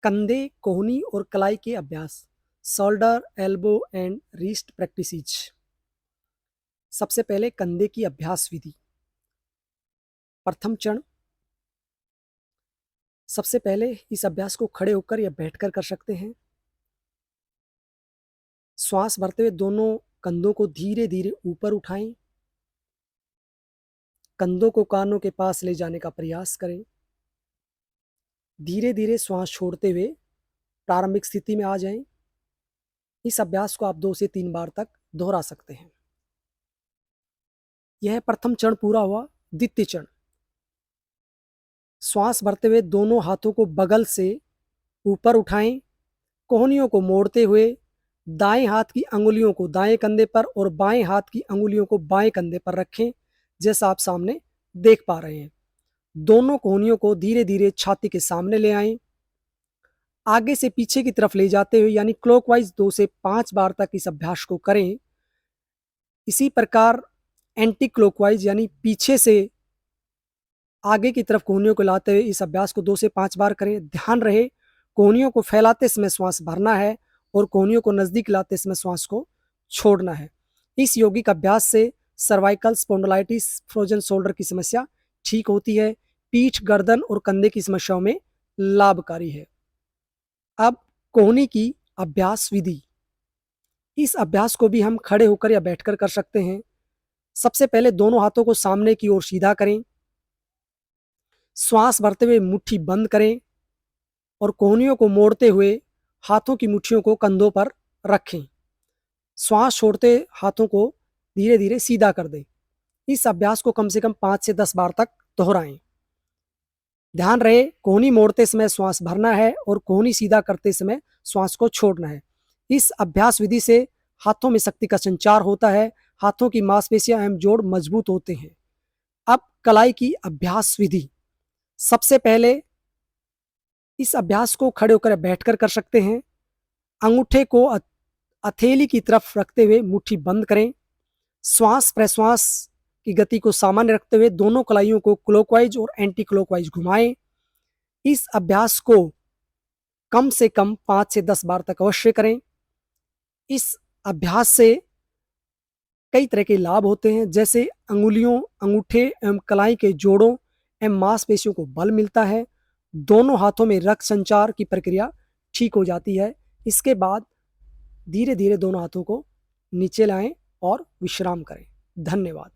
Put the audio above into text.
कंधे, कोहनी और कलाई के अभ्यास, shoulder, elbow and wrist practices. सबसे पहले कंधे की अभ्यास विधि। प्रथम चरण। सबसे पहले इस अभ्यास को खड़े होकर या बैठकर कर सकते हैं। श्वास भरते हुए दोनों कंधों को धीरे धीरे ऊपर उठाएं। कंधों को कानों के पास ले जाने का प्रयास करें। धीरे धीरे श्वास छोड़ते हुए प्रारंभिक स्थिति में आ जाएं। इस अभ्यास को आप 2 से 3 बार तक दोहरा सकते हैं। यह प्रथम चरण पूरा हुआ। द्वितीय चरण। श्वास भरते हुए दोनों हाथों को बगल से ऊपर उठाएं। कोहनियों को मोड़ते हुए दाएं हाथ की अंगुलियों को दाएं कंधे पर और बाएं हाथ की अंगुलियों को बाएं कंधे पर रखें, जैसा आप सामने देख पा रहे हैं। दोनों कोहनियों को धीरे धीरे छाती के सामने ले आएं। आगे से पीछे की तरफ ले जाते हुए यानी क्लॉकवाइज 2 से 5 बार तक इस अभ्यास को करें। इसी प्रकार एंटी क्लॉकवाइज यानी पीछे से आगे की तरफ कोहनियों को लाते हुए इस अभ्यास को 2 से 5 बार करें। ध्यान रहे, कोहनियों को फैलाते समय श्वास भरना है और कोहनियों को नजदीक लाते समय श्वास को छोड़ना है। इस यौगिक अभ्यास से सर्वाइकल स्पॉन्डिलाइटिस, फ्रोजन शोल्डर की समस्या ठीक होती है। पीठ, गर्दन और कंधे की समस्याओं में लाभकारी है। अब कोहनी की अभ्यास विधि। इस अभ्यास को भी हम खड़े होकर या बैठकर कर सकते हैं। सबसे पहले दोनों हाथों को सामने की ओर सीधा करें। श्वास भरते हुए मुट्ठी बंद करें और कोहनियों को मोड़ते हुए हाथों की मुट्ठियों को कंधों पर रखें। श्वास छोड़ते हाथों को धीरे धीरे सीधा कर दें। इस अभ्यास को कम से कम 5 से 10 बार तक दोहराएं। ध्यान रहे, कोहनी मोड़ते समय श्वास भरना है और कोहनी सीधा करते समय श्वास को छोड़ना है। इस अभ्यास विधि से हाथों में शक्ति का संचार होता है, हाथों की मांसपेशियां एवं जोड़ मजबूत होते हैं। अब कलाई की अभ्यास विधि। सबसे पहले इस अभ्यास को खड़े होकर बैठकर कर सकते हैं। अंगूठे को हथेली की तरफ रखते हुए मुट्ठी बंद करें। श्वास प्रश्वास की गति को सामान्य रखते हुए दोनों कलाइयों को क्लॉकवाइज और एंटी क्लॉकवाइज घुमाएं। इस अभ्यास को कम से कम 5 से 10 बार तक अवश्य करें। इस अभ्यास से कई तरह के लाभ होते हैं, जैसे अंगुलियों, अंगूठे एवं कलाई के जोड़ों एवं मांसपेशियों को बल मिलता है। दोनों हाथों में रक्त संचार की प्रक्रिया ठीक हो जाती है। इसके बाद धीरे धीरे दोनों हाथों को नीचे लाएं और विश्राम करें। धन्यवाद।